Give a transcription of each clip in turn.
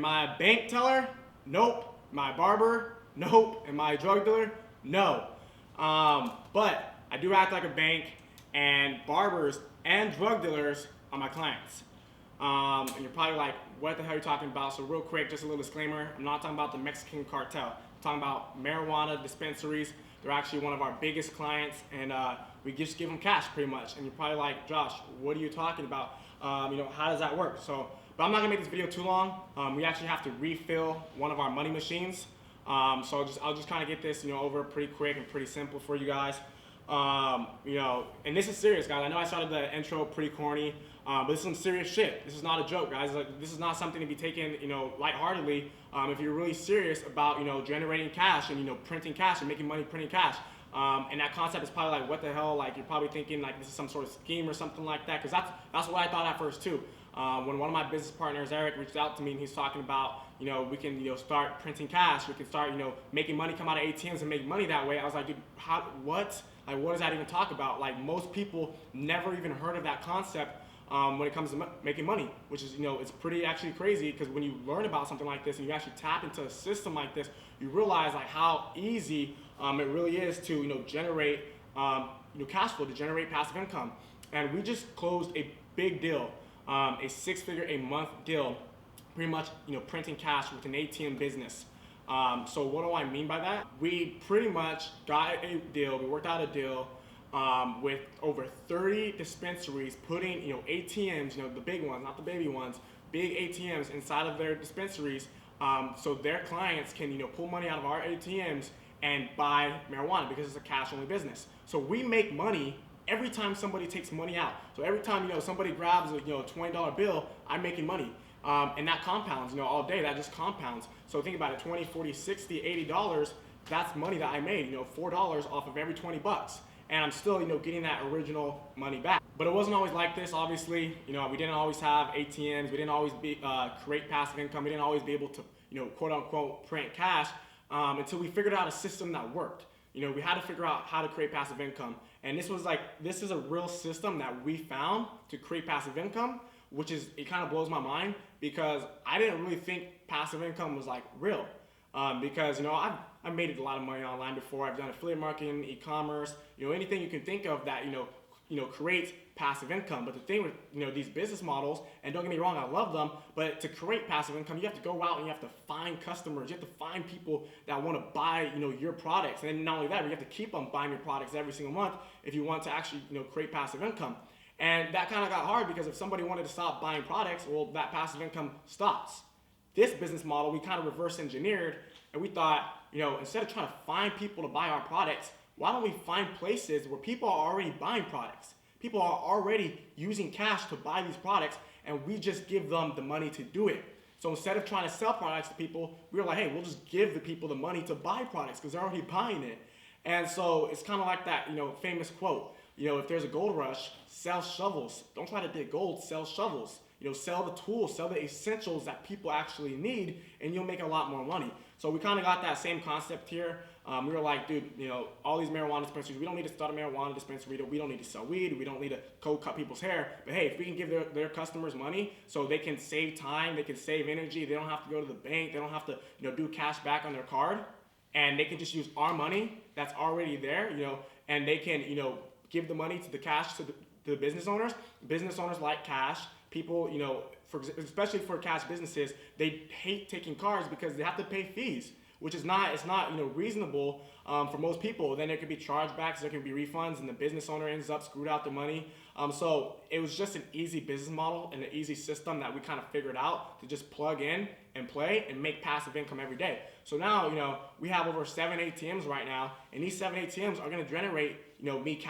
I a bank teller? Nope. Am I a barber? Nope. Am I a drug dealer? No. But I do act like a bank, and barbers and drug dealers are my clients. And you're probably like, what the hell are you talking about? So real quick, just a little disclaimer. I'm not talking about the Mexican cartel. I'm talking about marijuana dispensaries. They're actually one of our biggest clients, and we just give them cash pretty much. And you're probably like, Josh, what are you talking about? How does that work? But I'm not gonna make this video too long. We actually have to refill one of our money machines. So I'll just kind of get this, over pretty quick and pretty simple for you guys. And this is serious, guys. I know I started the intro pretty corny, but this is some serious shit. This is not a joke, guys. Like, this is not something to be taken, lightheartedly. If you're really serious about, generating cash and, printing cash and making money printing cash. And that concept is probably like, what the hell? Like, you're probably thinking like this is some sort of scheme or something like that, because that's what I thought at first too. When one of my business partners, Eric, reached out to me and he's talking about, we can, start printing cash. We can start, making money come out of ATMs and make money that way. I was like, dude, what? Like, what does that even talk about? Like, most people never even heard of that concept when it comes to making money, which is, it's pretty actually crazy, because when you learn about something like this and you actually tap into a system like this, you realize like how easy it really is to, generate, cash flow, to generate passive income. And we just closed a big deal, a 6-figure a month deal, pretty much, printing cash with an ATM business. So what do I mean by that? We pretty much got a deal, we worked out a deal with over 30 dispensaries putting, ATMs, the big ones, not the baby ones, big ATMs inside of their dispensaries, so their clients can, pull money out of our ATMs and buy marijuana, because it's a cash only business. So we make money every time somebody takes money out. So every time, somebody grabs a, $20 bill, I'm making money. And that compounds, all day, that just compounds. So think about it, 20, 40, 60, $80, that's money that I made, $4 off of every 20 bucks. And I'm still, getting that original money back. But it wasn't always like this, obviously. We didn't always have ATMs, we didn't always create passive income, we didn't always be able to, quote unquote, print cash until we figured out a system that worked. We had to figure out how to create passive income. And this is a real system that we found to create passive income, which is, it kind of blows my mind, because I didn't really think passive income was like real. Because, I've made a lot of money online before. I've done affiliate marketing, e-commerce, anything you can think of that, creates passive income. But the thing with, these business models, and don't get me wrong, I love them, but to create passive income, you have to go out and you have to find customers. You have to find people that want to buy, your products. And then not only that, but you have to keep on buying your products every single month if you want to actually, create passive income. And that kind of got hard, because if somebody wanted to stop buying products, well, that passive income stops. This business model, we kind of reverse engineered, and we thought, instead of trying to find people to buy our products, why don't we find places where people are already buying products? People are already using cash to buy these products, and we just give them the money to do it. So instead of trying to sell products to people, we were like, hey, we'll just give the people the money to buy products, because they're already buying it. And so it's kind of like that, famous quote, if there's a gold rush, sell shovels. Don't try to dig gold, sell shovels. Sell the tools, sell the essentials that people actually need, and you'll make a lot more money. So we kind of got that same concept here. We were like, dude, all these marijuana dispensaries, we don't need to start a marijuana dispensary. We don't need to sell weed. We don't need to cold cut people's hair. But hey, if we can give their customers money so they can save time, they can save energy, they don't have to go to the bank, they don't have to, do cash back on their card, and they can just use our money that's already there, and they can, give the money to the cash to the business owners. Business owners like cash. People, especially for cash businesses, they hate taking cards because they have to pay fees, which is not, reasonable for most people. Then there could be chargebacks, there can be refunds, and the business owner ends up screwed out their money. So it was just an easy business model and an easy system that we kind of figured out to just plug in and play and make passive income every day. So now, we have over 7 ATMs right now, and these 7 ATMs are going to generate, me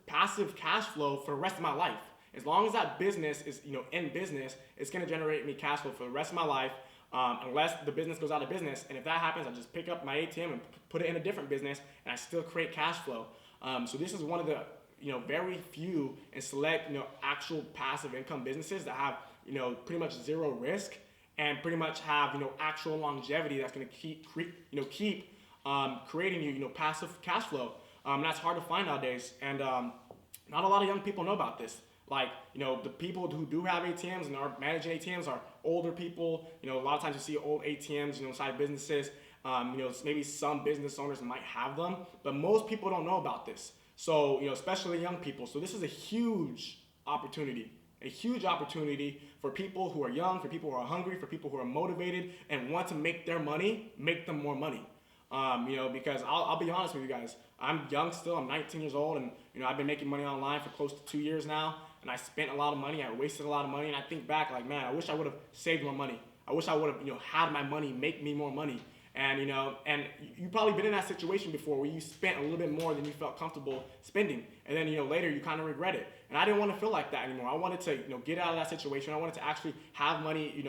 passive cash flow for the rest of my life. As long as that business is, in business, it's going to generate me cash flow for the rest of my life, unless the business goes out of business. And if that happens, I just pick up my ATM and put it in a different business, and I still create cash flow. So this is one of the, very few and select, actual passive income businesses that have, pretty much zero risk and pretty much have, actual longevity that's going to keep creating you, passive cash flow. That's hard to find nowadays, and not a lot of young people know about this. Like, the people who do have ATMs and are managing ATMs are older people. A lot of times you see old ATMs, inside businesses. Maybe some business owners might have them, but most people don't know about this. So, especially young people. So this is a huge opportunity for people who are young, for people who are hungry, for people who are motivated and want to make their money, make them more money. Because I'll be honest with you guys, I'm young still, I'm 19 years old, and I've been making money online for close to 2 years now, and I spent a lot of money, I wasted a lot of money, and I think back like, man, I wish I would have saved more money. I wish I would have, had my money make me more money. And and you've probably been in that situation before where you spent a little bit more than you felt comfortable spending, and then later you kind of regret it. And I didn't want to feel like that anymore. I wanted to get out of that situation. I wanted to actually have money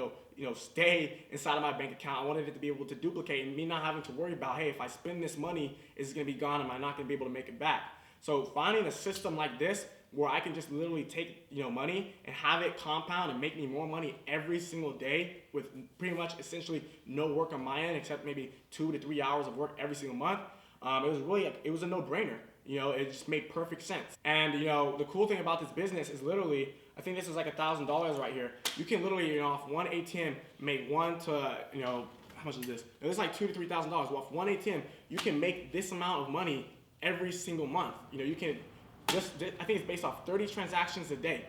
stay inside of my bank account. I wanted it to be able to duplicate, and me not having to worry about, hey, if I spend this money, is it going to be gone? Am I not going to be able to make it back? So finding a system like this where I can just literally take money and have it compound and make me more money every single day with pretty much essentially no work on my end except maybe 2 to 3 hours of work every single month. It was a no-brainer. It just made perfect sense. And the cool thing about this business is literally, I think this is like $1,000 right here. You can literally off one ATM make one to how much is this? It's like $2,000 to $3,000. Well, off one ATM, you can make this amount of money every single month. You can I think it's based off 30 transactions a day,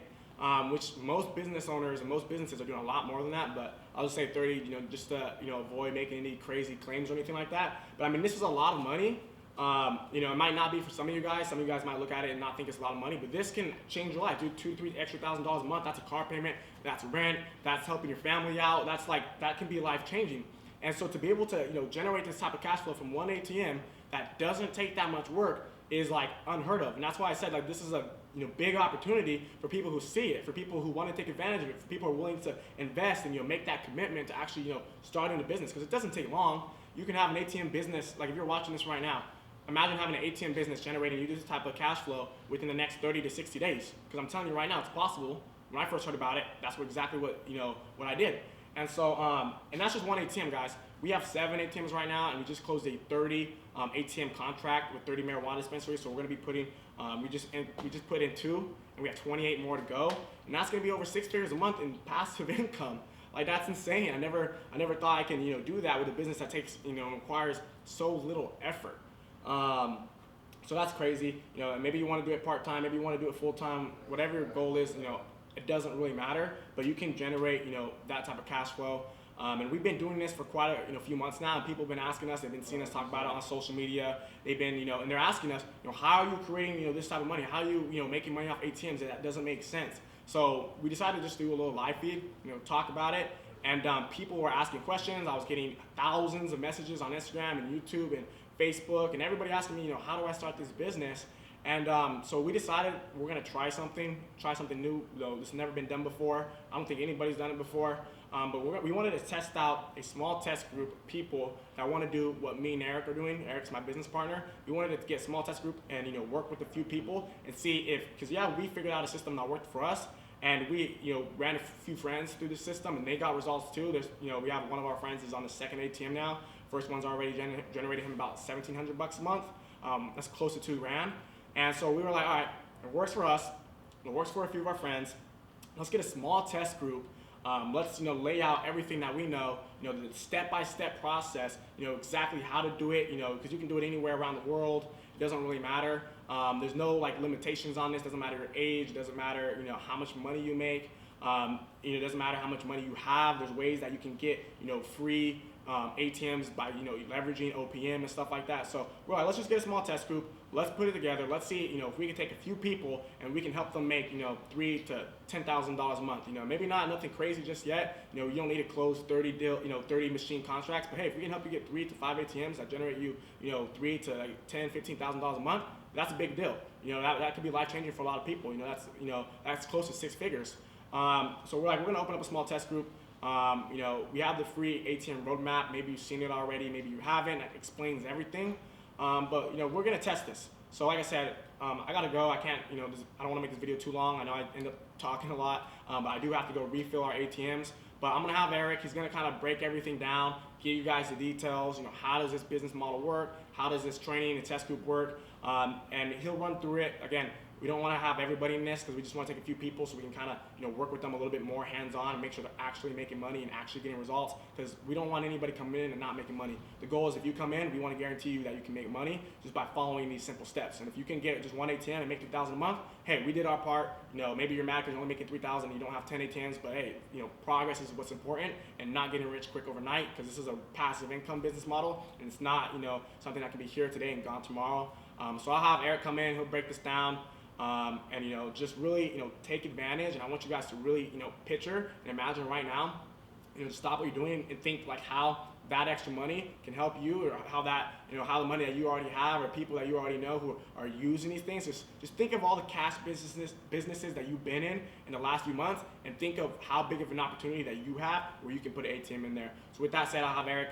which most business owners and most businesses are doing a lot more than that, but I'll just say 30, just to avoid making any crazy claims or anything like that. But I mean, this is a lot of money. It might not be for some of you guys. Some of you guys might look at it and not think it's a lot of money, but this can change your life. Dude, $2,000 to $3,000 extra a month. That's a car payment. That's rent. That's helping your family out. That can be life changing. And so to be able to generate this type of cash flow from one ATM that doesn't take that much work is like unheard of. And that's why I said like this is a big opportunity for people who see it, for people who want to take advantage of it, for people who are willing to invest and make that commitment to actually starting a business, because it doesn't take long. You can have an ATM business, like if you're watching this right now, imagine having an ATM business generating you this type of cash flow within the next 30 to 60 days. Because I'm telling you right now, it's possible. When I first heard about it, that's exactly what I did. And so, and that's just one ATM, guys. We have 7 ATMs right now, and we just closed a 30 ATM contract with 30 marijuana dispensaries. So we're going to be putting, we just put in 2, and we have 28 more to go, and that's going to be over 6 figures a month in passive income. Like that's insane. I never thought I can do that with a business that takes requires so little effort. So that's crazy. Maybe you want to do it part time, maybe you want to do it full time. Whatever your goal is, it doesn't really matter. But you can generate that type of cash flow. And we've been doing this for quite a few months now, and people have been asking us, they've been seeing us talk about it on social media. They've been, and they're asking us, how are you creating, this type of money? How are you, making money off ATMs? That doesn't make sense. So we decided to just do a little live feed, talk about it. And people were asking questions. I was getting thousands of messages on Instagram and YouTube and Facebook, and everybody asking me, how do I start this business? And so we decided we're gonna try something new. Though this has never been done before. I don't think anybody's done it before. But we wanted to test out a small test group of people that want to do what me and Eric are doing. Eric's my business partner. We wanted to get a small test group and work with a few people and see if, because we figured out a system that worked for us, and we ran a few friends through the system and they got results too. There's we have one of our friends is on the second ATM now. First one's already generated him about $1,700 a month. That's close to $2,000. And so we were like, all right, it works for us. It works for a few of our friends. Let's get a small test group. Let's lay out everything that we know, the step-by-step process, exactly how to do it, because you can do it anywhere around the world. It doesn't really matter. There's no limitations on this. Doesn't matter your age. Doesn't matter how much money you make. It doesn't matter how much money you have. There's ways that you can get free ATMs by leveraging OPM and stuff like that. So we're like, let's just get a small test group. Let's put it together. Let's see if we can take a few people and we can help them make $3,000 to $10,000 a month. Maybe not nothing crazy just yet. You don't need to close 30 machine contracts. But hey, if we can help you get 3 to 5 ATMs that generate you $3,000 to $10,000-$15,000 a month, that's a big deal. That could be life changing for a lot of people. That's close to 6 figures. So we're like, we're gonna open up a small test group. We have the free ATM roadmap. Maybe you've seen it already, maybe you haven't. It explains everything. But we're gonna test this. So like I said, I gotta go. I can't, I don't wanna make this video too long. I know I end up talking a lot, but I do have to go refill our ATMs. But I'm gonna have Eric, he's gonna kind of break everything down, give you guys the details, how does this business model work? How does this training and test group work? And he'll run through it. Again, We don't want to have everybody in this because we just want to take a few people so we can kind of, work with them a little bit more hands-on and make sure they're actually making money and actually getting results, because we don't want anybody coming in and not making money. The goal is if you come in, we want to guarantee you that you can make money just by following these simple steps. And if you can get just one ATM and make 3,000 a month, hey, we did our part. Maybe you're mad because you're only making 3,000 and you don't have 10 ATMs, but hey, progress is what's important, and not getting rich quick overnight, because this is a passive income business model and it's not, something that can be here today and gone tomorrow. So I'll have Eric come in, he'll break this down. And just really, take advantage. And I want you guys to really, picture and imagine right now, just stop what you're doing and think like how that extra money can help you, or how that, how the money that you already have or people that you already know who are using these things. Just think of all the cash businesses that you've been in the last few months, and think of how big of an opportunity that you have where you can put an ATM in there. So with that said, I'll have Eric,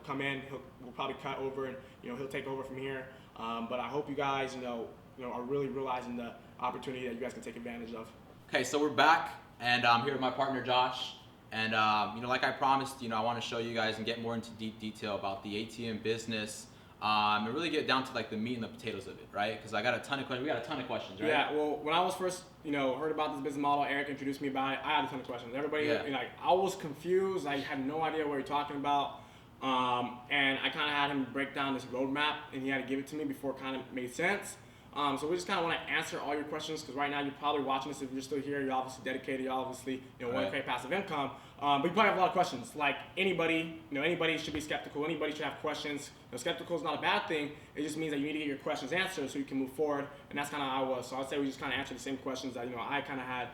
come in. We'll probably cut over and, he'll take over from here. But I hope you guys, are really realizing the opportunity that you guys can take advantage of. Okay, so we're back, and I'm here with my partner Josh, and like I promised, I want to show you guys and get more into deep detail about the ATM business, and really get down to like the meat and the potatoes of it, right? Because I got a ton of questions. We got a ton of questions, right? Yeah. Well, when I was first, heard about this business model, Eric introduced me about it. I had a ton of questions. Everybody, I was confused. I had no idea what you're talking about. And I kind of had him break down this roadmap, and he had to give it to me before it kind of made sense. So we just kind of want to answer all your questions, because right now you're probably watching this. If you're still here, you're obviously dedicated. You obviously want to create passive income. But you probably have a lot of questions. Like anybody, anybody should be skeptical. Anybody should have questions. Skeptical is not a bad thing. It just means that you need to get your questions answered so you can move forward. And that's kind of how I was. So I'd say we just kind of answer the same questions that I kind of had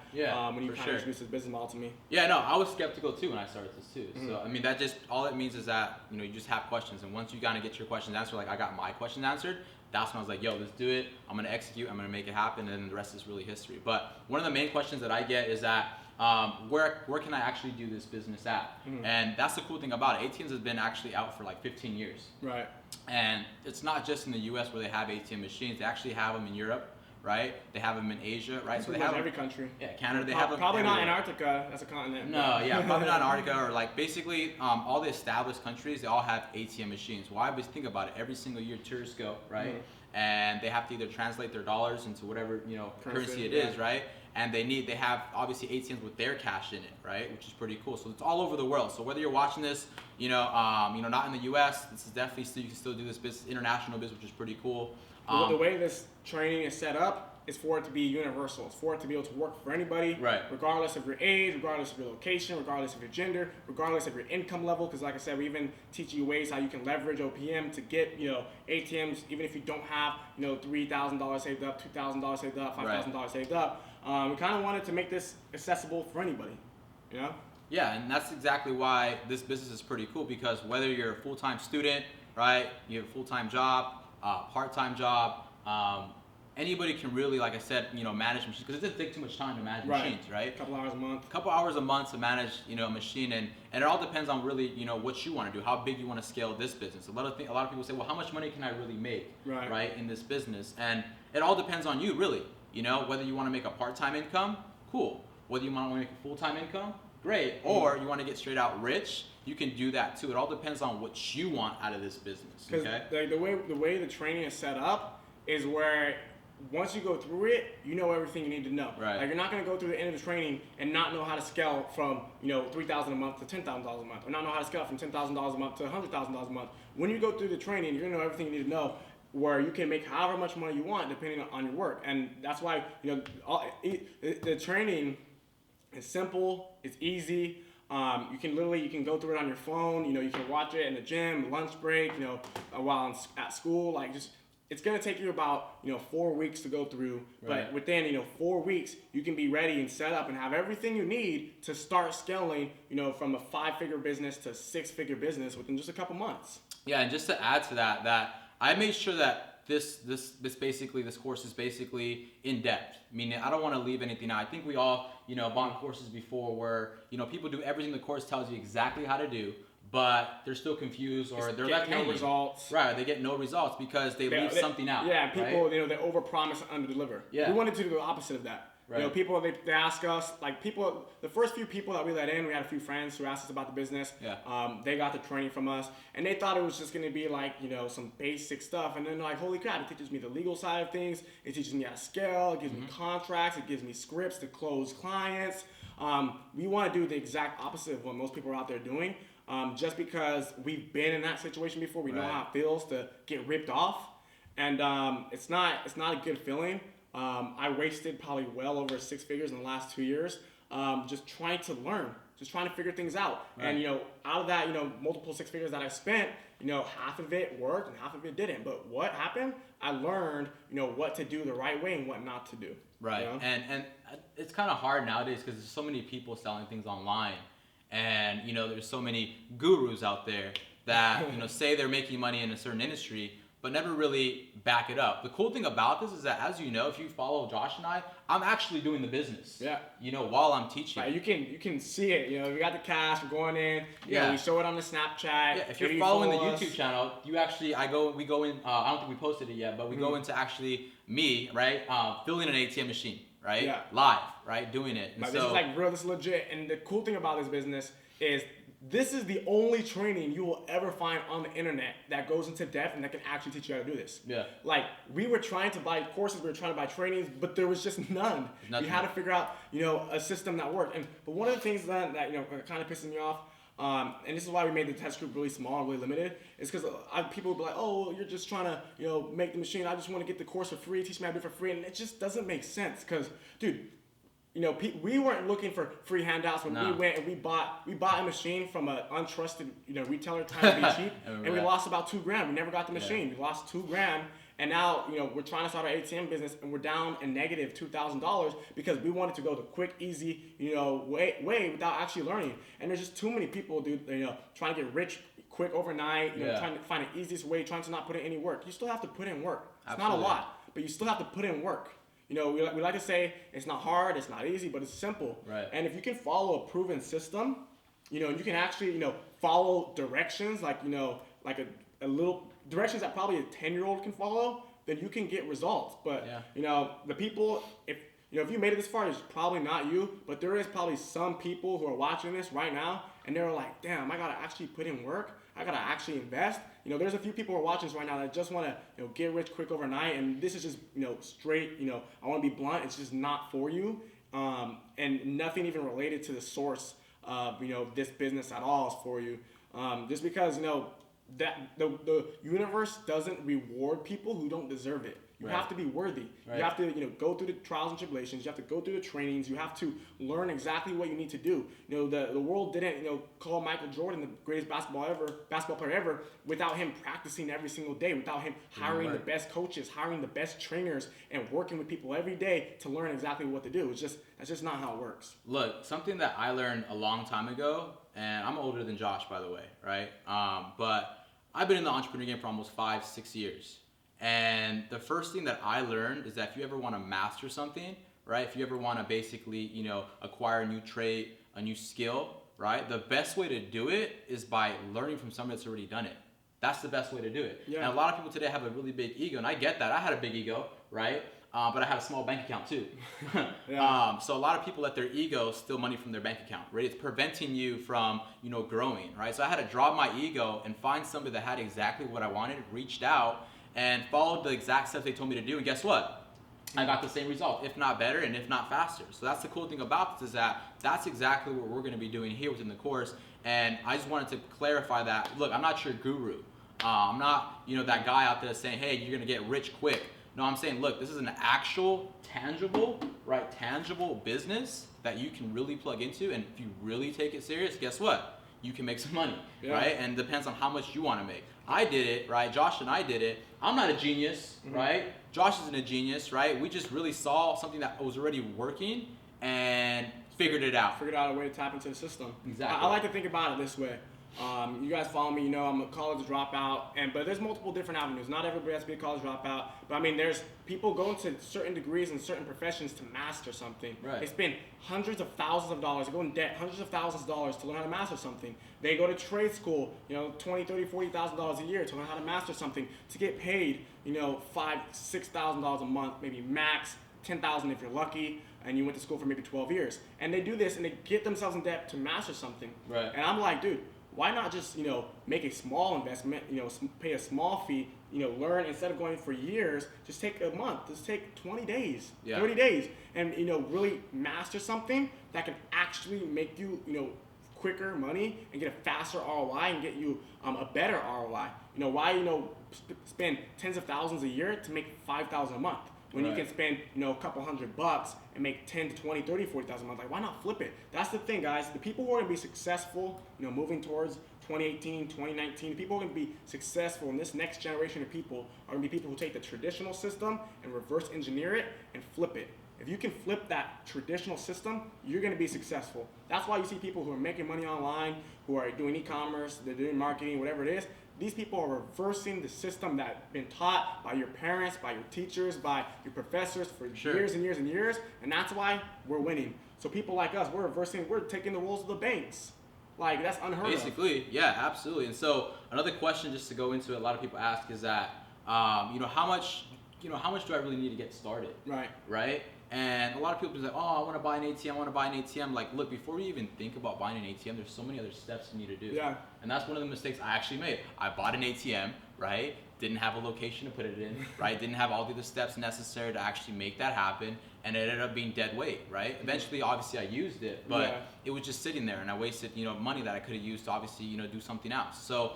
when you kind of introduced this business model to me. Yeah, no, I was skeptical too when I started this too. So I mean, that just all it means is that you just have questions, and once you kind of get your questions answered, like I got my questions answered. That's when I was like, yo, let's do it. I'm gonna execute. I'm gonna make it happen, and then the rest is really history. But one of the main questions that I get is that where can I actually do this business at? And that's the cool thing about it. ATMs has been actually out for like 15 years. Right. And it's not just in the U.S. where they have ATM machines. They actually have them in Europe, right? They have them in Asia, right? So they have every country. Yeah, Canada. They have them probably everywhere. Not Antarctica. That's a continent. No, yeah, probably not Antarctica, or like basically all the established countries. They all have ATM machines. Why? Because think about it. Every single year, tourists go, right? And they have to either translate their dollars into whatever currency it is, right? And they have obviously ATMs with their cash in it, right? Which is pretty cool. So it's all over the world. So whether you're watching this, not in the U.S., this is definitely still, you can still do this business, international business, which is pretty cool. Well, the way this training is set up is for it to be universal. It's for it to be able to work for anybody, regardless of your age, regardless of your location, regardless of your gender, regardless of your income level. Because like I said, we even teach you ways how you can leverage OPM to get ATMs, even if you don't have $3,000 saved up, $2,000 saved up, $5,000 saved up. We kind of wanted to make this accessible for anybody, Yeah, and that's exactly why this business is pretty cool, because whether you're a full-time student, right, you have a full-time job, part-time job, anybody can really, like I said, manage machines, because it doesn't take too much time to manage machines, right? A couple hours a month. A couple hours a month to manage, a machine, and it all depends on really, what you want to do, how big you want to scale this business. A lot of people say, well, how much money can I really make, right, in this business? And it all depends on you, really. Whether you want to make a part-time income, cool. Whether you want to make a full-time income, great. Or you want to get straight out rich, you can do that too. It all depends on what you want out of this business. Okay? Because the way the training is set up is where once you go through it, you know everything you need to know. Right. Like you're not going to go through the end of the training and not know how to scale from $3,000 a month to $10,000 a month, or not know how to scale from $10,000 a month to $100,000 a month. When you go through the training, you're going to know everything you need to know, where you can make however much money you want depending on your work. And that's why the training is simple, it's easy. You can go through it on your phone. You can watch it in the gym, lunch break. While at school. It's gonna take you about 4 weeks to go through. But within 4 weeks, you can be ready and set up and have everything you need to start scaling. From a 5-figure business to 6-figure business within just a couple months. Yeah, and just to add to that I made sure that this course is basically in depth. Meaning, I don't want to leave anything out. I think we all bought courses before where people do everything the course tells you exactly how to do, but they're still confused, or they're left hanging. No results. Right, they get no results because they leave something out. Yeah, people they overpromise and underdeliver. Yeah. We wanted to do the opposite of that. Right. You know, people they ask us, like people, the first few people that we let in, we had a few friends who asked us about the business. Yeah. They got the training from us, and they thought it was just gonna be like, you know, some basic stuff, and then they're like, holy crap, it teaches me the legal side of things, it teaches me how to scale, it gives me contracts, it gives me scripts to close clients. We want to do the exact opposite of what most people are out there doing, just because we've been in that situation before. We know how it feels to get ripped off, and it's not a good feeling. I wasted probably well over 6 figures in the last 2 years, just trying to learn, just trying to figure things out. Right. And, you know, out of that, you know, multiple 6 figures that I spent, you know, half of it worked and half of it didn't. But what happened? I learned, you know, what to do the right way and what not to do. Right. You know? And it's kind of hard nowadays because there's so many people selling things online, and you know, there's so many gurus out there that you know say they're making money in a certain industry, but never really back it up. The cool thing about this is that, as you know, if you follow Josh and I'm actually doing the business. Yeah. You know, while I'm teaching. Right, you can see it. You know, we got the cash. We're going in. You know, we show it on the Snapchat. Yeah. If you're following the YouTube channel, we go in. I don't think we posted it yet, but we go into actually me, right, filling an ATM machine, right, live, right, doing it. And this is like real. This is legit. And the cool thing about this business is, this is the only training you will ever find on the internet that goes into depth and that can actually teach you how to do this. Yeah. Like, we were trying to buy courses, we were trying to buy trainings, but there was just none. We had to figure out, you know, a system that worked. But one of the things that you know, kind of pisses me off, and this is why we made the test group really small and really limited, is because people would be like, oh, you're just trying to, you know, make the machine. I just want to get the course for free, teach me how to do it for free. And it just doesn't make sense because, dude, you know, we weren't looking for free handouts when we went and we bought a machine from an untrusted, you know, retailer trying to be cheap, and we lost about $2,000. We never got the machine. We lost $2,000, and now, you know, we're trying to start our ATM business, and we're down a negative $2,000 because we wanted to go the quick, easy, you know, way without actually learning. And there's just too many people, dude, you know, trying to get rich quick overnight, you know, trying to find the easiest way, trying to not put in any work. You still have to put in work. It's not a lot, but you still have to put in work. You know, we like to say it's not hard, it's not easy, but it's simple. Right. And if you can follow a proven system, you know, and you can actually, you know, follow directions, like, you know, like a little directions that probably a 10-year-old can follow, then you can get results. But, you know, the people, if you made it this far, it's probably not you, but there is probably some people who are watching this right now, and they're like, damn, I gotta actually put in work. I gotta actually invest. You know, there's a few people who are watching this right now that just want to, you know, get rich quick overnight, and this is just, you know, straight. You know, I want to be blunt. It's just not for you, and nothing even related to the source of, you know, this business at all is for you. Just because, you know, that the universe doesn't reward people who don't deserve it. You have to be worthy. You have to, you know, go through the trials and tribulations. You have to go through the trainings. You have to learn exactly what you need to do. You know, the world didn't, you know, call Michael Jordan the greatest basketball player ever without him practicing every single day, without him hiring the best coaches, hiring the best trainers, and working with people every day to learn exactly what to do. That's just not how it works. Look, something that I learned a long time ago, and I'm older than Josh, by the way, right? But I've been in the entrepreneur game for almost 5-6 years. And the first thing that I learned is that if you ever want to master something, right? If you ever want to basically, you know, acquire a new trait, a new skill, right? The best way to do it is by learning from someone that's already done it. That's the best way to do it. Yeah. And a lot of people today have a really big ego, and I get that. I had a big ego, right? But I had a small bank account too. So a lot of people let their ego steal money from their bank account, right? It's preventing you from, you know, growing, right? So I had to drop my ego and find somebody that had exactly what I wanted, reached out, and followed the exact steps they told me to do, and guess what? I got the same result, if not better, and if not faster. So that's the cool thing about this, is that that's exactly what we're going to be doing here within the course. And I just wanted to clarify that. Look, I'm not your guru. I'm not, you know, that guy out there saying, hey, you're going to get rich quick. No, I'm saying, look, this is an actual tangible business that you can really plug into, and if you really take it serious, guess what? You can make some money, right? And it depends on how much you want to make. I did it, right? Josh and I did it. I'm not a genius, right? Josh isn't a genius, right? We just really saw something that was already working and figured it out. Figured out a way to tap into the system. Exactly. I like to think about it this way. You guys follow me, you know I'm a college dropout, but there's multiple different avenues. Not everybody has to be a college dropout, but I mean, there's people going to certain degrees in certain professions to master something. Right. They spend hundreds of thousands of dollars, they go in debt, hundreds of thousands of dollars to learn how to master something. They go to trade school, you know, $20,000, $30,000, $40,000 a year to learn how to master something, to get paid, you know, $5,000, $6,000 a month, maybe max, 10,000 if you're lucky, and you went to school for maybe 12 years. And they do this and they get themselves in debt to master something. Right. And I'm like, dude, why not just, make a small investment, pay a small fee, learn instead of going for years, just take a month, just take 20 days, 30 days, and, really master something that can actually make you, quicker money and get a faster ROI and get you a better ROI. Why, spend tens of thousands a year to make 5,000 a month when you can spend, a couple $100 and make 10 to 20, 30, 40,000 a month. Like, why not flip it? That's the thing, guys. The people who are going to be successful, moving towards 2018, 2019, the people who are going to be successful in this next generation of people are going to be people who take the traditional system and reverse engineer it and flip it. If you can flip that traditional system, you're going to be successful. That's why you see people who are making money online, who are doing e-commerce, they're doing marketing, whatever it is. These people are reversing the system that's been taught by your parents, by your teachers, by your professors for years and years and years, and that's why we're winning. So people like us, we're taking the roles of the banks. Like, that's unheard of. Basically, yeah, absolutely. And so another question just to go into it, a lot of people ask is that, how much do I really need to get started? Right? And a lot of people say, oh, I want to buy an ATM, Like, look, before you even think about buying an ATM, there's so many other steps you need to do. Yeah. And that's one of the mistakes I actually made. I bought an ATM, right? Didn't have a location to put it in, right? Didn't have all the other steps necessary to actually make that happen. And it ended up being dead weight, right? Eventually, obviously, I used it, but it was just sitting there, and I wasted, money that I could have used to obviously, do something else. So,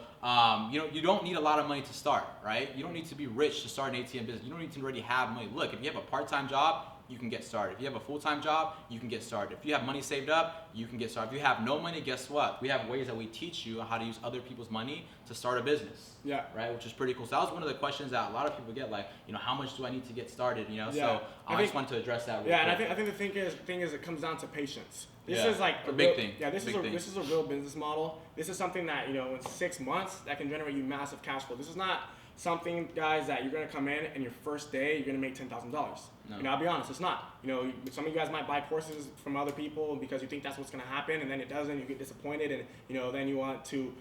you don't need a lot of money to start, right? You don't need to be rich to start an ATM business. You don't need to already have money. Look, if you have a part-time job, you can get started. If you have a full-time job, you can get started. If you have money saved up, you can get started. If you have no money, guess what? We have ways that we teach you how to use other people's money to start a business. Yeah. Right? Which is pretty cool. So that was one of the questions that a lot of people get, like, how much do I need to get started? So I just wanted to address that. And I think the thing is it comes down to patience. This is like a big thing. Yeah, this is a real business model. This is something that, in 6 months that can generate you massive cash flow. This is not something, guys, that you're gonna come in and your first day you're gonna make $10,000. No. I'll be honest, it's not. Some of you guys might buy courses from other people because you think that's what's gonna happen, and then it doesn't. You get disappointed, and then you want to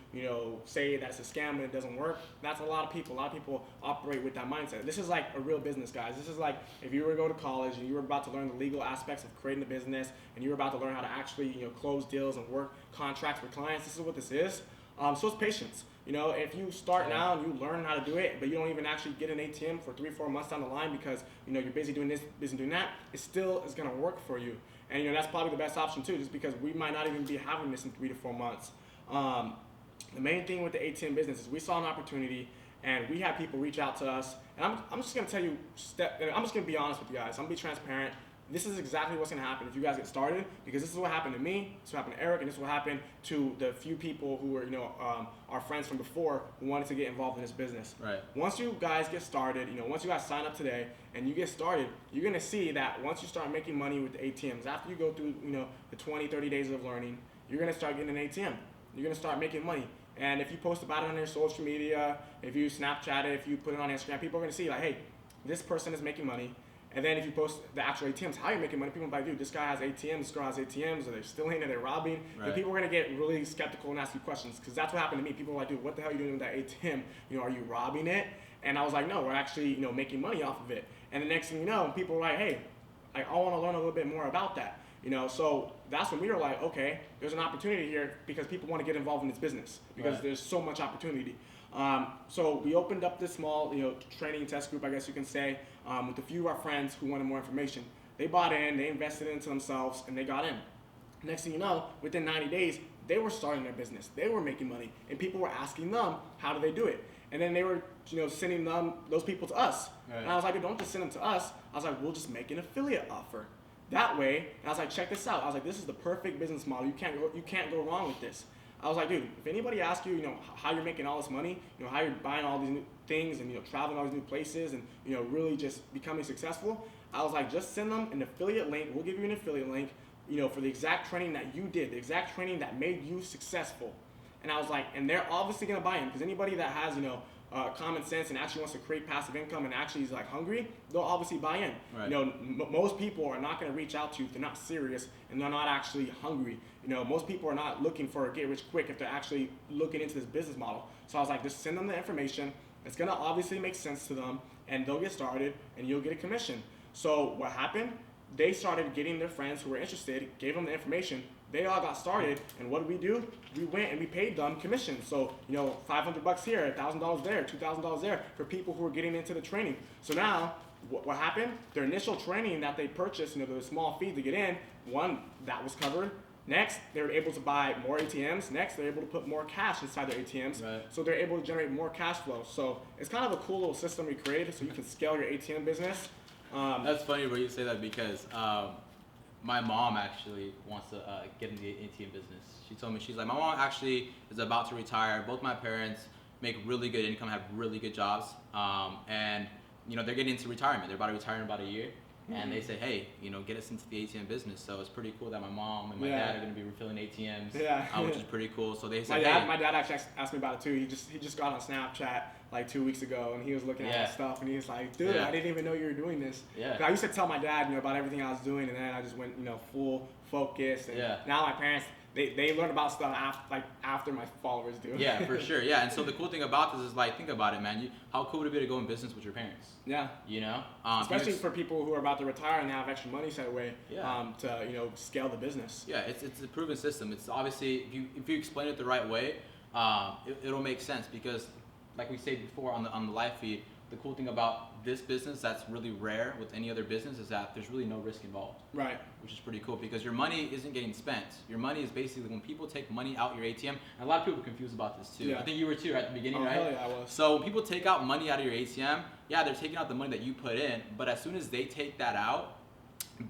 say that's a scam and it doesn't work. That's a lot of people. A lot of people operate with that mindset. This is like a real business, guys. This is like if you were to go to college and you were about to learn the legal aspects of creating a business, and you were about to learn how to actually close deals and work contracts with clients. This is what this is. So it's patience. If you start now and you learn how to do it, but you don't even actually get an ATM for 3-4 months down the line because you're busy doing this, busy doing that, it still is gonna work for you. And that's probably the best option too, just because we might not even be having this in 3 to 4 months. The main thing with the ATM business is we saw an opportunity, and we had people reach out to us. And I'm just gonna tell you, I'm just gonna be honest with you guys. I'm gonna be transparent. This is exactly what's going to happen if you guys get started, because this is what happened to me, this is what happened to Eric, and this is what happened to the few people who were, our friends from before who wanted to get involved in this business. Right. Once you guys get started, once you guys sign up today and you get started, you're going to see that once you start making money with the ATMs, after you go through, the 20, 30 days of learning, you're going to start getting an ATM. You're going to start making money. And if you post about it on your social media, if you Snapchat it, if you put it on Instagram, people are going to see, like, hey, this person is making money. And then if you post the actual ATMs, how you're making money, people are like, dude, this guy has ATMs, this girl has ATMs, or they're stealing, or they're robbing. Right. And people are going to get really skeptical and ask you questions, because that's what happened to me. People are like, dude, what the hell are you doing with that ATM? Are you robbing it? And I was like, no, we're actually, making money off of it. And the next thing you know, people are like, hey, I want to learn a little bit more about that. So that's when we were like, okay, there's an opportunity here because people want to get involved in this business because there's so much opportunity. So we opened up this small, training test group, I guess you can say, with a few of our friends who wanted more information. They bought in, they invested into themselves, and they got in. Next thing you know, within 90 days, they were starting their business. They were making money, and people were asking them, how do they do it? And then they were, sending those people to us. Right. And I was like, don't just send them to us. I was like, we'll just make an affiliate offer. That way, and I was like, check this out. I was like, this is the perfect business model. You can't go wrong with this. I was like, dude, if anybody asks you, how you're making all this money, how you're buying all these new things and, traveling all these new places and, really just becoming successful, I was like, just send them an affiliate link. We'll give you an affiliate link, for the exact training that you did, the exact training that made you successful. And I was like, and they're obviously going to buy in, because anybody that has, common sense and actually wants to create passive income and actually is like hungry, they'll obviously buy in. Right. Most people are not going to reach out to you if they're not serious and they're not actually hungry. Most people are not looking for a get rich quick if they're actually looking into this business model. So I was like, just send them the information. It's going to obviously make sense to them, and they'll get started and you'll get a commission. So what happened? They started getting their friends who were interested, gave them the information. They all got started, and what did we do? We went and we paid them commission. So, $500 here, $1,000 there, $2,000 there for people who were getting into the training. So now, what happened? Their initial training that they purchased, the small fee to get in, one, that was covered. Next, they were able to buy more ATMs. Next, they're able to put more cash inside their ATMs. Right. So they're able to generate more cash flow. So it's kind of a cool little system we created so you can scale your ATM business. That's funny where you say that because my mom actually wants to get into the ATM business. She told me, she's like, my mom actually is about to retire. Both my parents make really good income, have really good jobs, and they're getting into retirement. They're about to retire in about a year. And they say, hey, get us into the ATM business. So it's pretty cool that my mom and my dad are going to be refilling ATMs, which is pretty cool. So they said, my dad actually asked me about it too. He just got on Snapchat like 2 weeks ago, and he was looking at that stuff, and he was like, dude, I didn't even know you were doing this. Yeah. I used to tell my dad, about everything I was doing, and then I just went, full focus. And now my parents, they learn about stuff after my followers do. Yeah, for sure. Yeah, and so the cool thing about this is think about it, man. How cool would it be to go in business with your parents? Yeah. Especially for people who are about to retire and have extra money set away to scale the business. Yeah, it's a proven system. It's obviously if you explain it the right way, it'll make sense because, like we said before on the live feed, the cool thing about this business that's really rare with any other business is that there's really no risk involved. Right. Which is pretty cool because your money isn't getting spent. Your money is basically when people take money out your ATM, and a lot of people are confused about this too. Yeah. I think you were too at the beginning, right? Hell yeah, I was. So when people take out money out of your ATM, they're taking out the money that you put in, but as soon as they take that out,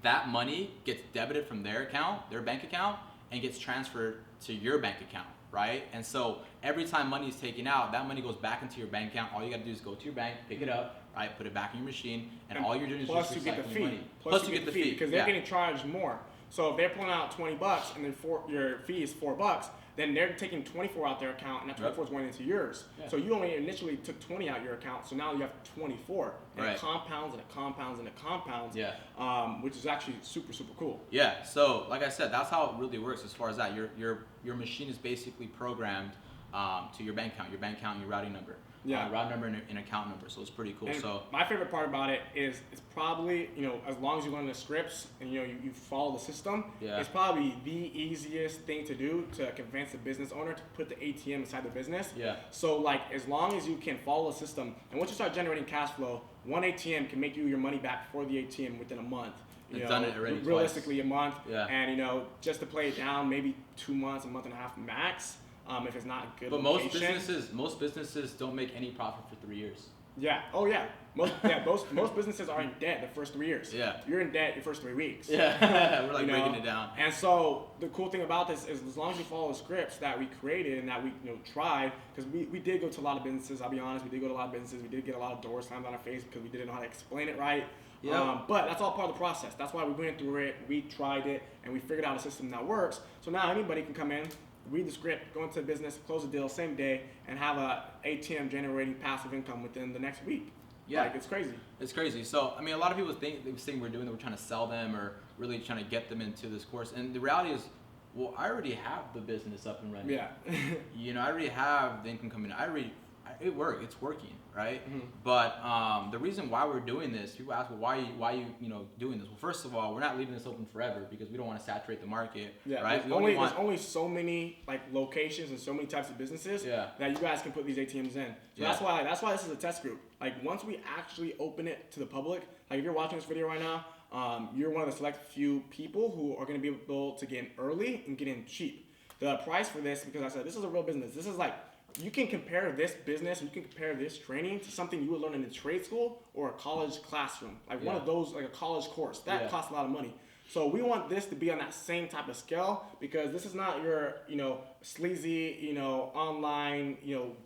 that money gets debited from their account, their bank account, and gets transferred to your bank account. Right? And so every time money is taken out, that money goes back into your bank account. All you got to do is go to your bank, pick it up, right? Put it back in your machine, and all you're doing is just recycling your money. Plus you get the fee because they're getting charged more. So if they're pulling out $20 and then your fee is $4, then they're taking 24 out their account, and that 24 is going into yours. Yeah. So you only initially took 20 out your account, so now you have 24. And it compounds and it compounds and it compounds. Yeah. Which is actually super, super cool. Yeah. So like I said, that's how it really works as far as that. Your machine is basically programmed to your bank account, and your routing number. Yeah. Routing number and account number. So it's pretty cool. And so my favorite part about it is it's probably, as long as you learn the scripts and you follow the system, it's probably the easiest thing to do to convince the business owner to put the ATM inside the business. Yeah. So as long as you can follow the system, and once you start generating cash flow, one ATM can make you your money back for the ATM within a month. You've done it already realistically twice. A month. Yeah. And just to play it down, maybe 2 months, a month and a half max. If it's not a good But location. most businesses don't make any profit for 3 years. Yeah. Oh yeah. Most businesses are in debt the first 3 years. Yeah. You're in debt your first 3 weeks. Yeah. We're breaking it down. And so the cool thing about this is as long as you follow the scripts that we created and that we tried, because we did go to a lot of businesses. I'll be honest, we did go to a lot of businesses. We did get a lot of doors slammed on our face because we didn't know how to explain it right. Yeah. But that's all part of the process. That's why we went through it. We tried it and we figured out a system that works. So now anybody can come in, read the script, go into the business, close the deal same day, and have a ATM generating passive income within the next week. Yeah, it's crazy. It's crazy. So a lot of people think we're doing that, we're trying to sell them or really trying to get them into this course. And the reality is, well, I already have the business up and running. Yeah. I already have the income coming in. It's working, right? Mm-hmm. But the reason why we're doing this, people ask, well, why are you doing this? Well, first of all, we're not leaving this open forever because we don't want to saturate the market, right? There's only so many locations and so many types of businesses that you guys can put these ATMs in. So that's why this is a test group. Once we actually open it to the public, if you're watching this video right now, you're one of the select few people who are going to be able to get in early and get in cheap. The price for this, because I said this is a real business. This is you can compare this business, you can compare this training to something you would learn in a trade school or a college classroom. One of those, a college course. That costs a lot of money. So we want this to be on that same type of scale because this is not your, sleazy, online,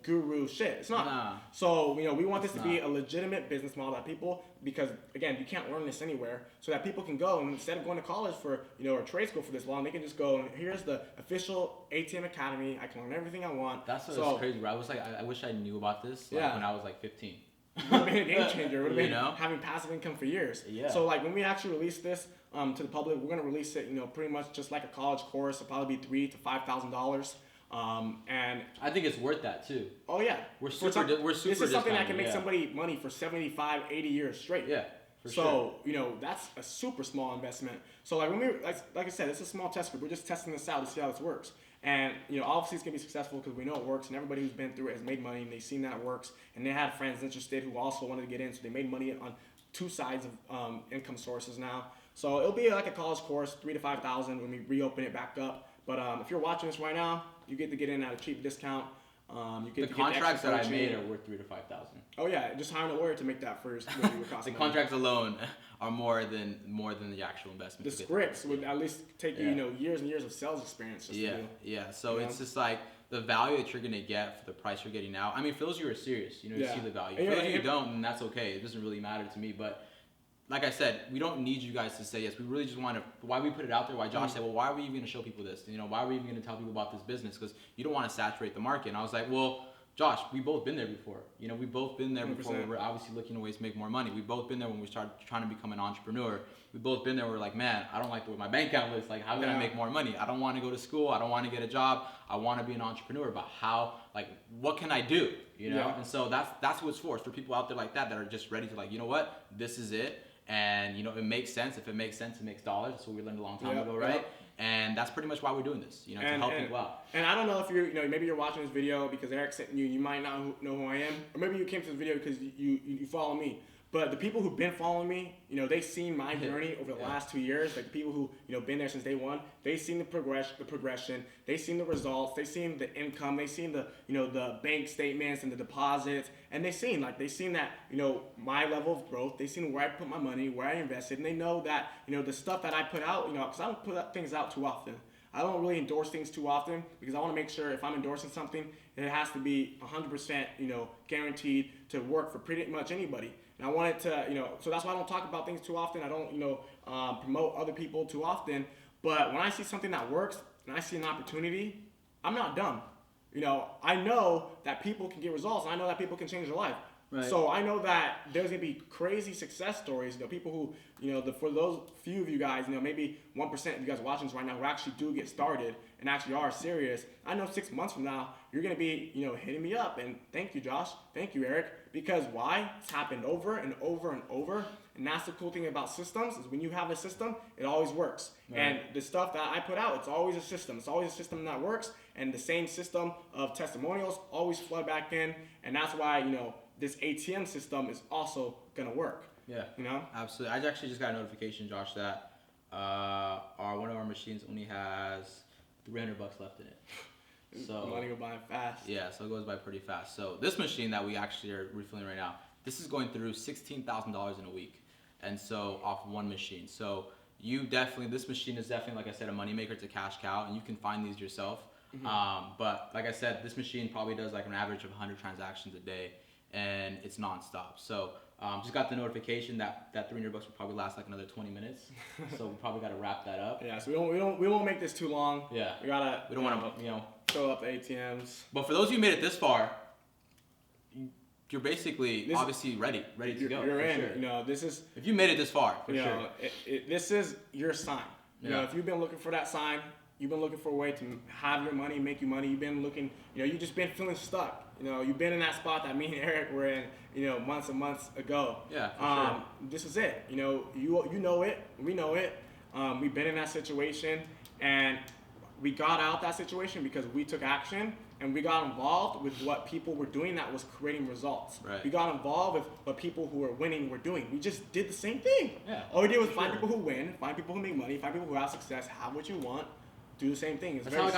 guru shit. It's not. Nah. So, we want this to be a legitimate business model that people, because again, you can't learn this anywhere, so that people can go and instead of going to college for, or trade school for this long, they can just go and here's the official ATM Academy. I can learn everything I want. That's what's crazy, bro. I was I wish I knew about this when I was 15. It would have been a game changer. It would have been having passive income for years. Yeah. So when we actually release this to the public, we're gonna release it, pretty much just like a college course. It'll probably be $3,000 to $5,000. And I think it's worth that too. Oh yeah. We're super. This is something that can make somebody money for 75, 80 years straight. Yeah. So, you know, that's a super small investment. So like when like I said, it's a small test group. We're just testing this out to see how this works. And, you know, obviously it's going to be successful because we know it works, and everybody who's been through it has made money, and they've seen that it works, and they had friends interested who also wanted to get in, so they made money on two sides of income sources now. So it'll be like a college course, $3,000 to $5,000 when we reopen it back up. But if you're watching this right now, you get to get in at a cheap discount. You get the contracts that I made are worth $3,000 to $5,000. Oh yeah, just hiring a lawyer to make that first. The contracts alone are more than the actual investment. The scripts would at least take you, you know, years and years of sales experience. Just to do. So it's just like the value that you're gonna get for the price you're getting now. I mean, for those of you who are serious, you know, you see the value. For those of you who don't, then that's okay. It doesn't really matter to me. But like I said, we don't need you guys to say yes. We really just want to. Why we put it out there? Why Josh said, well, why are we even gonna show people this? You know, why are we even gonna tell people about this business? Because you don't want to saturate the market. And I was like, well, Josh, we've both been there before. You know, we've both been there before. 100%. We're obviously looking at ways to make more money. We've both been there when we started trying to become an entrepreneur. We've both been there where we're like, man, I don't like the way my bank account looks. Like, how can I make more money? I don't want to go to school. I don't want to get a job. I want to be an entrepreneur. But how, like, what can I do? You know? And so that's what it's for. It's for people out there like that are just ready to, like, you know what? This is it. And, you know, it makes sense. If it makes sense, it makes dollars. That's what we learned a long time ago, right? And that's pretty much why we're doing this, you know, to help people out. And I don't know if you know, maybe you're watching this video because Eric sent you might not know who I am, or maybe you came to this video because you follow me. But the people who've been following me, you know, they've seen my journey over the last 2 years. Like the people who, you know, been there since day one, they've seen the progression, they've seen the results, they've seen the income, they've seen the, you know, the bank statements and the deposits, and they've seen that, you know, my level of growth. They've seen where I put my money, where I invested, and they know that, you know, the stuff that I put out, you know, because I don't put things out too often. I don't really endorse things too often because I want to make sure if I'm endorsing something, it has to be 100%, you know, guaranteed to work for pretty much anybody. And I want it to, you know, so that's why I don't talk about things too often. I don't, you know, promote other people too often. But when I see something that works and I see an opportunity, I'm not dumb. You know, I know that people can get results, and I know that people can change their life. Right. So I know that there's gonna be crazy success stories. You know, people who, you know, for those few of you guys, you know, maybe 1% of you guys watching this right now who actually do get started and actually are serious. I know 6 months from now you're gonna be, you know, hitting me up and thank you, Josh, thank you, Eric, because why? It's happened over and over and over. And that's the cool thing about systems is when you have a system, it always works. Right. And the stuff that I put out, it's always a system. It's always a system that works, and the same system of testimonials always flood back in, and that's why, you know, this ATM system is also gonna work. Yeah. You know? Absolutely. I actually just got a notification, Josh, that one of our machines only has $300 left in it. So money go by fast. Yeah, so it goes by pretty fast. So this machine that we actually are refilling right now, this is going through $16,000 in a week, and so off one machine. So this machine is definitely, like I said, a moneymaker. It's a cash cow, and you can find these yourself. Mm-hmm. But like I said, this machine probably does like an average of 100 transactions a day, and it's nonstop. So just got the notification that $300 will probably last like another 20 minutes. So we probably got to wrap that up. Yeah. So we won't make this too long. Yeah. We don't want to, you know, fill up the ATMs. But for those of you who made it this far, you're basically obviously ready to go. You're in. Sure. You know, this is. If you made it this far, for sure. Know, this is your sign. You know, if you've been looking for that sign, you've been looking for a way to have your money, make you money. You've been looking. You know, you've just been feeling stuck. You know, you've been in that spot that me and Eric were in. You know, months and months ago. Yeah. For sure. This is it. You know, you know it. We know it. We've been in that situation, and we got out that situation because we took action. And we got involved with what people were doing that was creating results. Right. We got involved with what people who were winning were doing. We just did the same thing. Yeah. All we did was find people who win, find people who make money, find people who have success, have what you want, do the same thing. That's how I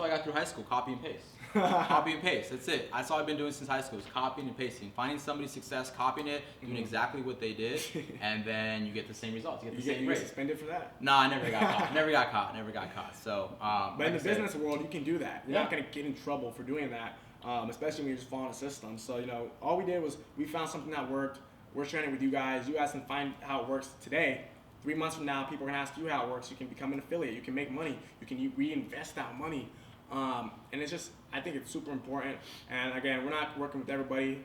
got through high school, copy and paste. Copy and paste, that's it. That's all I've been doing since high school is copying and pasting. Finding somebody's success, copying it, doing exactly what they did, and then you get the same results. You get the same grade. You get suspended for that? No, I never got caught. Never got caught. So, but in the business world, you can do that. You're not going to get in trouble for doing that, especially when you're just following a system. So, you know, all we did was we found something that worked. We're sharing it with you guys. You guys can find how it works today. 3 months from now, people are going to ask you how it works. You can become an affiliate. You can make money. You can reinvest that money. And it's just, I think it's super important. And again, we're not working with everybody.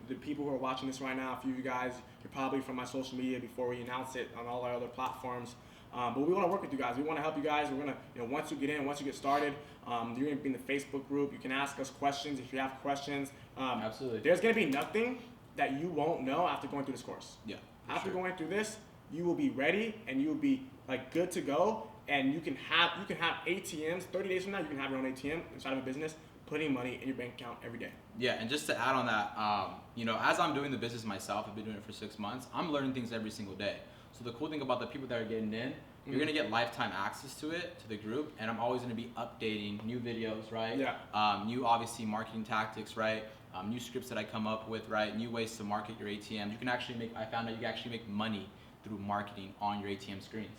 The people who are watching this right now, a few of you guys, you're probably from my social media before we announce it on all our other platforms. But we want to work with you guys. We want to help you guys. We're going to, you know, once you get in, once you get started, you're going to be in the Facebook group. You can ask us questions if you have questions. Absolutely. There's going to be nothing that you won't know after going through this course. Yeah. After going through this, you will be ready and you will be like good to go. And you can have ATMs. 30 days from now, you can have your own ATM inside of a business, putting money in your bank account every day. Yeah, and just to add on that, you know, as I'm doing the business myself, I've been doing it for 6 months. I'm learning things every single day. So the cool thing about the people that are getting in, you're gonna get lifetime access to it, to the group, and I'm always gonna be updating new videos, right? Yeah. New obviously marketing tactics, right? New scripts that I come up with, right? New ways to market your ATMs. You can actually I found out you can actually make money through marketing on your ATM screens.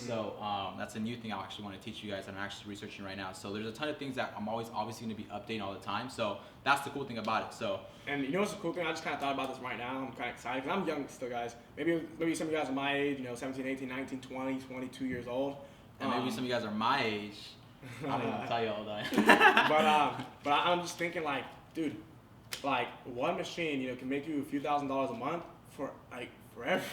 So that's a new thing I actually want to teach you guys, and I'm actually researching right now. So there's a ton of things that I'm always obviously going to be updating all the time. So that's the cool thing about it. So and you know what's the cool thing? I just kind of thought about this right now. I'm kind of excited because I'm young still, guys. Maybe some of you guys are my age, you know, 17, 18, 19, 20, 22 years old. And maybe some of you guys are my age. I don't even tell you all that. but I'm just thinking like, dude, like one machine, you know, can make you a few $1,000s a month for like forever.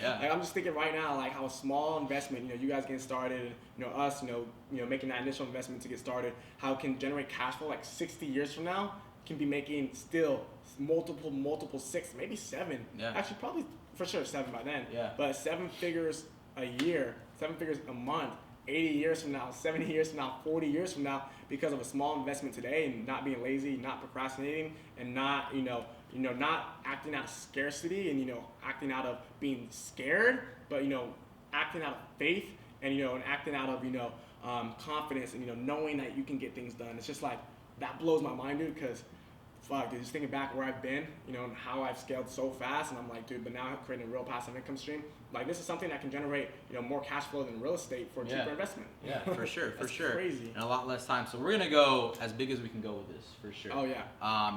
Yeah. Like I'm just thinking right now, like how a small investment, you know, you guys getting started, and you know us, you know, making that initial investment to get started, how it can generate cash flow like 60 years from now, can be making still multiple 6, maybe 7. Yeah. Actually, probably for sure 7 by then. Yeah. But 7 figures a year, 7 figures a month. 80 years from now, 70 years from now, 40 years from now, because of a small investment today and not being lazy, not procrastinating, and not, not acting out of scarcity and, acting out of being scared, but, acting out of faith and, and acting out of, confidence and, knowing that you can get things done. It's just like, that blows my mind, dude, because fuck, dude, just thinking back where I've been, and how I've scaled so fast, and I'm like, dude, but now I'm creating a real passive income stream. Like, this is something that can generate, more cash flow than real estate for a cheaper investment. Yeah, for sure, for sure. Crazy. And a lot less time. So we're gonna go as big as we can go with this, for sure. Oh yeah.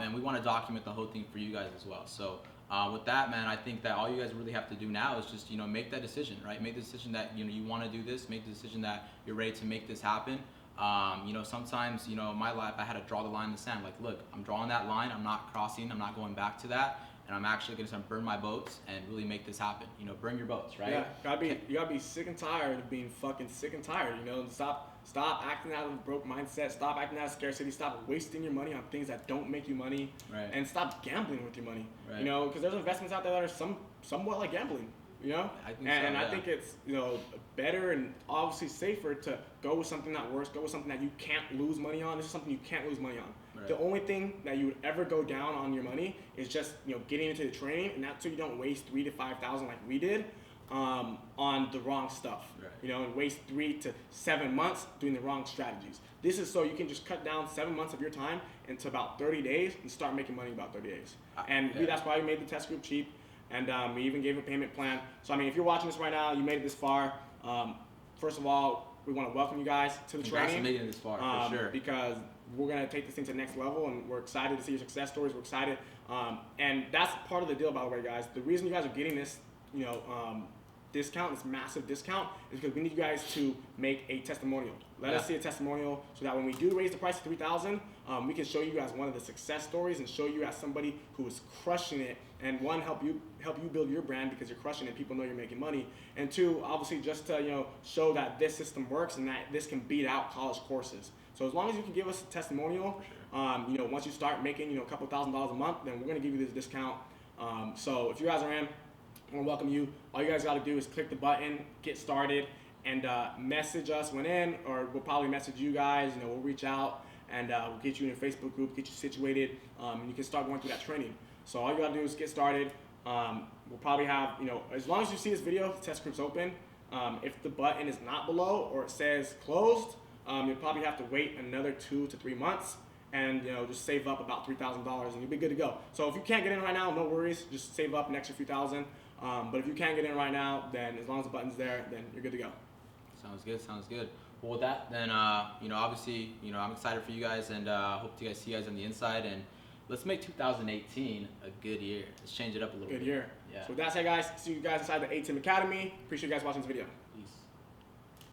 And we want to document the whole thing for you guys as well. So with that, man, I think that all you guys really have to do now is just, make that decision, right? Make the decision that you want to do this. Make the decision that you're ready to make this happen. Sometimes, in my life, I had to draw the line in the sand. Like, look, I'm drawing that line. I'm not crossing. I'm not going back to that. And I'm actually going to burn my boats and really make this happen. Burn your boats, right? Yeah, you gotta be sick and tired of being fucking sick and tired. And stop acting out of a broke mindset. Stop acting out of scarcity. Stop wasting your money on things that don't make you money. Right. And stop gambling with your money. Right. Because there's investments out there that are somewhat like gambling. I think I think it's better and obviously safer to go with something that works, go with something that you can't lose money on. This is something you can't lose money on. Right. The only thing that you would ever go down on your money is just getting into the training, and that's so you don't waste $3,000 to $5,000 like we did on the wrong stuff. Right. And waste 3 to 7 months doing the wrong strategies. This is so you can just cut down 7 months of your time into about 30 days and start making money in about 30 days. That's why we made the test group cheap. And we even gave a payment plan. So, if you're watching this right now, you made it this far. First of all, we want to welcome you guys to the training. Congrats on making it this far, for sure. Because we're going to take this thing to the next level, and we're excited to see your success stories. We're excited. And that's part of the deal, by the way, guys. The reason you guys are getting this, discount, this massive discount, is because we need you guys to make a testimonial. Let us see a testimonial so that when we do raise the price to $3,000, we can show you as one of the success stories and show you as somebody who is crushing it, and one, help you build your brand because you're crushing it, people know you're making money, and two, obviously just to show that this system works and that this can beat out college courses. So as long as you can give us a testimonial, once you start making a couple $1,000s a month, then we're gonna give you this discount. So if you guys are in, I want to welcome you. All you guys got to do is click the button, get started, and message us when in, or we'll probably message you guys. We'll reach out and we'll get you in a Facebook group, get you situated, and you can start going through that training. So all you got to do is get started. We'll probably have, as long as you see this video, the test group's open. If the button is not below or it says closed, you'll probably have to wait another 2 to 3 months. And just save up about $3,000 and you'll be good to go. So if you can't get in right now, no worries. Just save up an extra few thousand. But if you can't get in right now, then as long as the button's there, then you're good to go. Sounds good. Well, with that, then obviously, I'm excited for you guys, and hope to see you guys on the inside. And let's make 2018 a good year. Let's change it up a little bit. Good year. Yeah. So with that said, guys, see you guys inside the ATM Academy. Appreciate you guys watching this video. Peace.